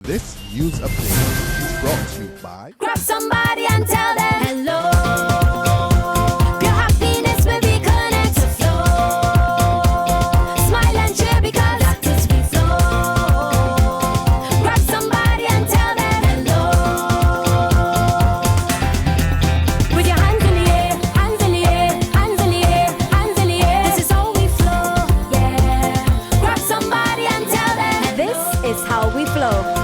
This news update is brought to you by Grab somebody and tell them hello. Your happiness will be connected to flow. Smile and cheer because that is we flow. Grab somebody and tell them hello. With your hands in the air, hands in the air, hands in the air, hands in the air. This is how we flow, yeah. Grab somebody and tell them this is how we flow.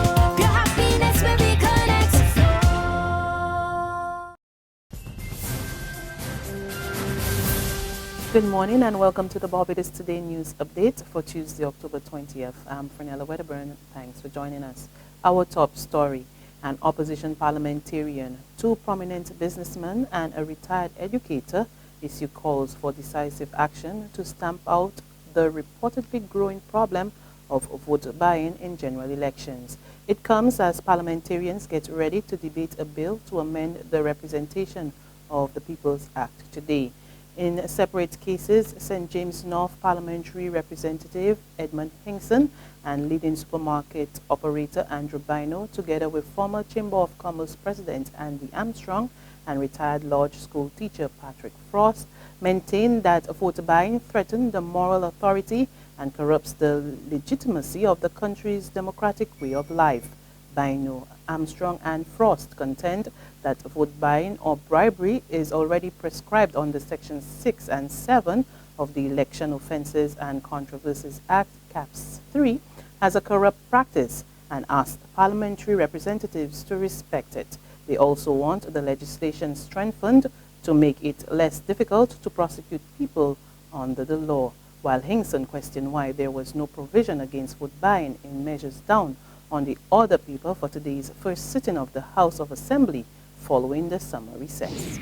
Good morning and welcome to the Barbados Today News Update for Tuesday, October 20th. I'm Fernella Wedderburn. Thanks for joining us. Our top story: an opposition parliamentarian, two prominent businessmen, and a retired educator issue calls for decisive action to stamp out the reportedly growing problem of vote buying in general elections. It comes as parliamentarians get ready to debate a bill to amend the Representation of the People's Act today. In separate cases, St. James North Parliamentary Representative Edmund Hinkson and leading supermarket operator Andrew Bino, together with former Chamber of Commerce President Andy Armstrong and retired Lodge School teacher Patrick Frost, maintain that vote buying threatens the moral authority and corrupts the legitimacy of the country's democratic way of life. Bino, Armstrong and Frost contend that vote buying or bribery is already prescribed under Section 6 and 7 of the Election Offences and Controversies Act, CAPS 3, as a corrupt practice and asked parliamentary representatives to respect it. They also want the legislation strengthened to make it less difficult to prosecute people under the law, while Hinkson questioned why there was no provision against vote buying in measures down on the order paper for today's first sitting of the House of Assembly following the summer recess.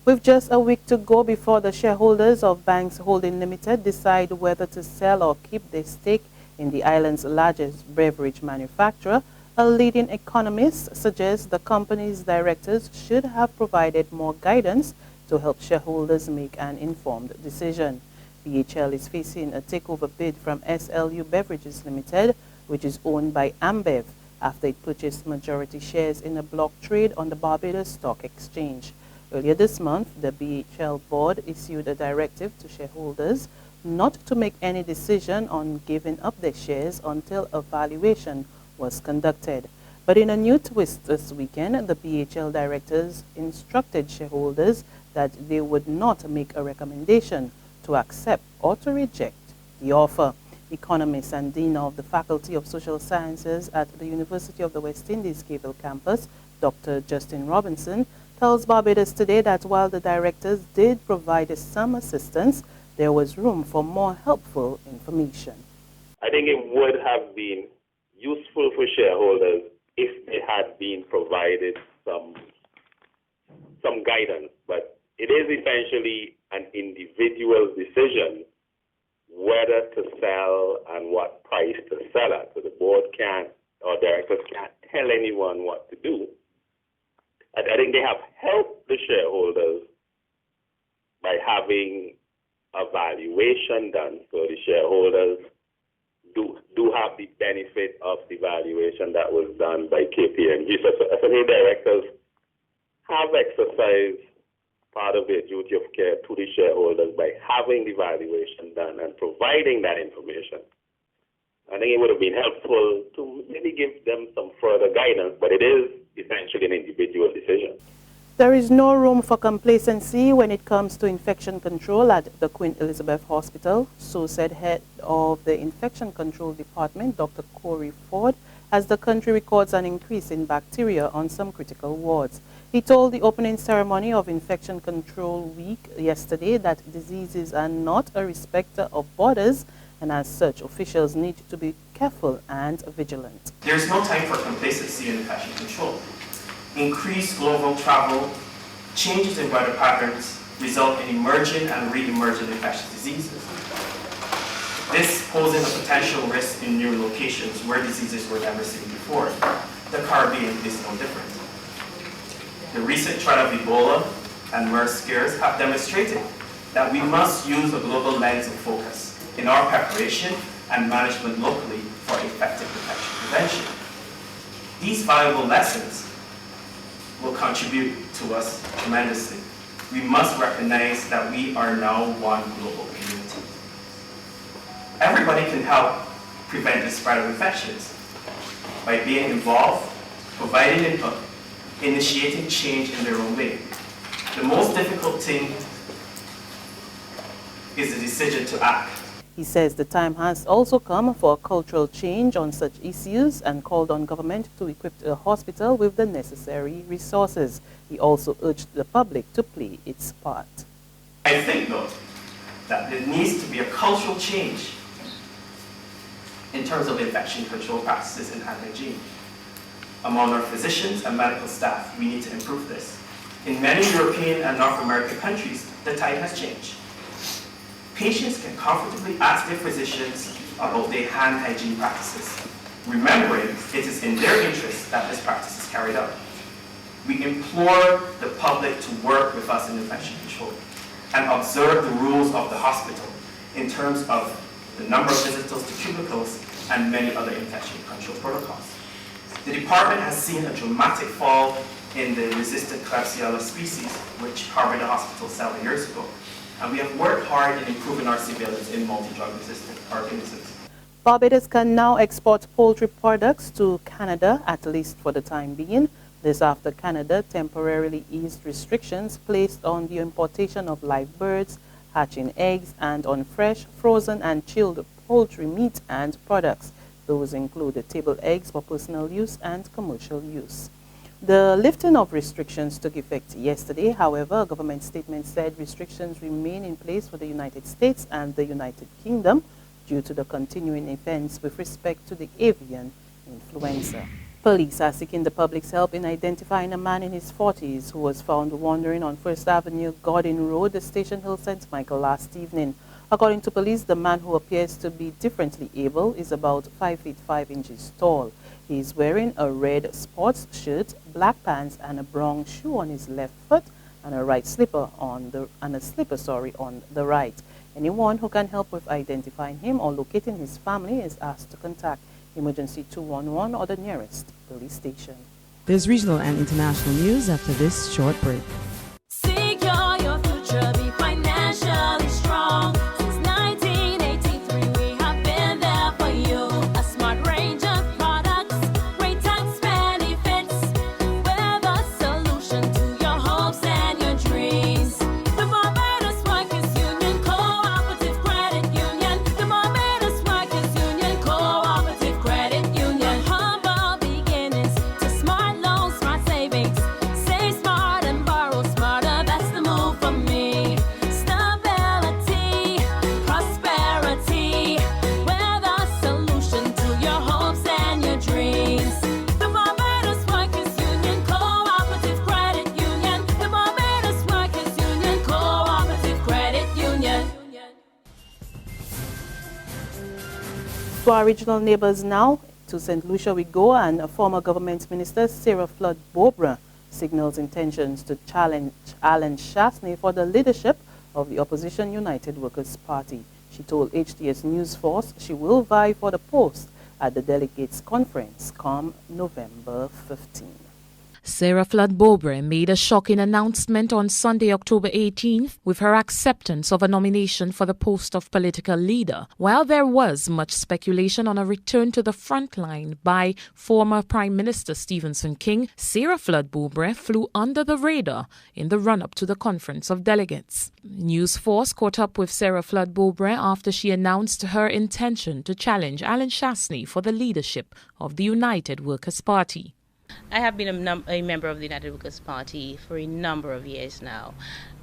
With just a week to go before the shareholders of Banks Holding Limited decide whether to sell or keep their stake in the island's largest beverage manufacturer, a leading economist suggests the company's directors should have provided more guidance to help shareholders make an informed decision. BHL is facing a takeover bid from SLU Beverages Limited, which is owned by Ambev, after it purchased majority shares in a block trade on the Barbados Stock Exchange. Earlier this month, the BHL board issued a directive to shareholders not to make any decision on giving up their shares until a valuation was conducted. But in a new twist this weekend, the BHL directors instructed shareholders that they would not make a recommendation to accept or to reject the offer. Economist and Dean of the Faculty of Social Sciences at the University of the West Indies Cable Campus, Dr. Justin Robinson, tells Barbados Today that while the directors did provide some assistance, there was room for more helpful information. I think it would have been useful for shareholders if they had been provided some guidance, but it is essentially an individual decision whether to sell and what price to sell at. So the board can't, or directors can't tell anyone what to do. I think they have helped the shareholders by having a valuation done. So the shareholders do have the benefit of the valuation that was done by KPMG. So SME directors have exercised part of their duty of care to the shareholders by having the valuation done and providing that information. I think it would have been helpful to maybe give them some further guidance, but it is essentially an individual decision. There is no room for complacency when it comes to infection control at the Queen Elizabeth Hospital, so said head of the Infection Control Department, Dr. Corey Ford, as the country records an increase in bacteria on some critical wards. He told the opening ceremony of Infection Control Week yesterday that diseases are not a respecter of borders, and as such, officials need to be careful and vigilant. There is no time for complacency in infection control. Increased global travel, changes in weather patterns result in emerging and re-emerging infectious diseases. This poses a potential risk in new locations where diseases were never seen before. The Caribbean is no different. The recent threat of Ebola and MERS scares have demonstrated that we must use a global lens of focus in our preparation and management locally for effective infection prevention. These valuable lessons will contribute to us tremendously. We must recognize that we are now one global community. Everybody can help prevent the spread of infections by being involved, providing input, initiating change in their own way. The most difficult thing is the decision to act. He says the time has also come for a cultural change on such issues and called on government to equip a hospital with the necessary resources. He also urged the public to play its part. I think, though, that there needs to be a cultural change in terms of infection control practices in hand hygiene. Among our physicians and medical staff, we need to improve this. In many European and North American countries, the tide has changed. Patients can comfortably ask their physicians about their hand hygiene practices, remembering it is in their interest that this practice is carried out. We implore the public to work with us in infection control and observe the rules of the hospital in terms of the number of visitors to cubicles and many other infection control protocols. The department has seen a dramatic fall in the resistant Klebsiella species, which harbored the hospital several years ago. And we have worked hard in improving our surveillance in multi-drug resistant organisms. Barbados can now export poultry products to Canada, at least for the time being. This after Canada temporarily eased restrictions placed on the importation of live birds, hatching eggs, and on fresh, frozen, and chilled poultry meat and products. Those include table eggs for personal use and commercial use. The lifting of restrictions took effect yesterday. However, a government statement said restrictions remain in place for the United States and the United Kingdom due to the continuing events with respect to the avian influenza. Police are seeking the public's help in identifying a man in his 40s who was found wandering on First Avenue, Gordon Road, Station Hill, St. Michael last evening. According to police, the man, who appears to be differently able, is about 5 feet 5 inches tall. He is wearing a red sports shirt, black pants, and a brown shoe on his left foot, and a slipper on the right. Anyone who can help with identifying him or locating his family is asked to contact Emergency 211 or the nearest police station. There's regional and international news after this short break. Secure your future, be financially strong. Since 1983, we have been there for you. A smart range of products, great tax benefits. We're the solution to your hopes and your dreams. The Barbados Workers Union Cooperative Credit Union. The Barbados Workers Union Cooperative Credit Union. Humble beginnings to smart loans, smart savings. Save smart and borrow smarter. That's the move for me. Stability, prosperity. We're the solution to your hopes and your dreams. The Barbados Workers Union Cooperative Credit Union. The Barbados Workers Union Cooperative Credit Union. To our regional neighbors now, to St. Lucia we go, and a former government minister, Sarah Flood Bobra, signals intentions to challenge Alan Shastney for the leadership of the opposition United Workers' Party. She told HTS News Force she will vie for the post at the delegates conference come November 15. Sarah Flood Bobra made a shocking announcement on Sunday, October 18th, with her acceptance of a nomination for the post of political leader. While there was much speculation on a return to the front line by former Prime Minister Stephenson King, Sarah Flood Bobra flew under the radar in the run-up to the conference of delegates. News Force caught up with Sarah Flood Bobra after she announced her intention to challenge Alan Shastney for the leadership of the United Workers' Party. I have been a member of the United Workers' Party for a number of years now,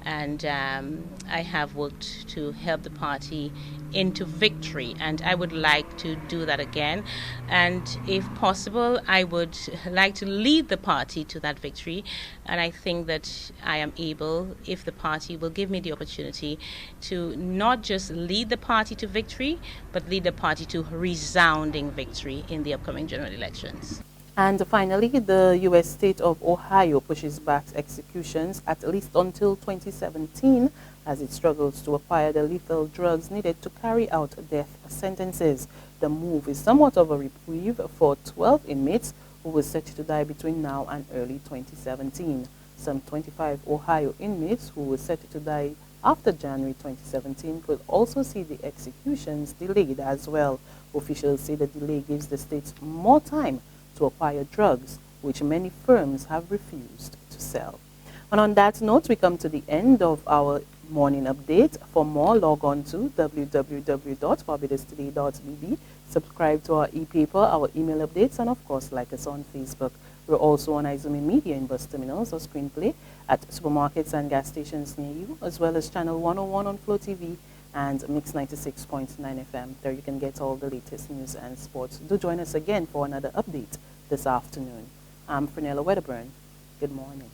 and I have worked to help the party into victory, and I would like to do that again. And if possible, I would like to lead the party to that victory, and I think that I am able, if the party will give me the opportunity, to not just lead the party to victory, but lead the party to resounding victory in the upcoming general elections. And finally, the U.S. state of Ohio pushes back executions at least until 2017 as it struggles to acquire the lethal drugs needed to carry out death sentences. The move is somewhat of a reprieve for 12 inmates who was set to die between now and early 2017. Some 25 Ohio inmates who were set to die after January 2017 could also see the executions delayed as well. Officials say the delay gives the states more time to acquire drugs, which many firms have refused to sell. And on that note, we come to the end of our morning update. For more, log on to www.barbadostoday.bb. Subscribe to our e-paper, our email updates, and of course, like us on Facebook. We're also on Izumi Media in bus terminals or screenplay at supermarkets and gas stations near you, as well as Channel 101 on Flow TV and Mix 96.9 FM. There you can get all the latest news and sports. Do join us again for another update this afternoon. I'm Fernella Wedderburn. Good morning.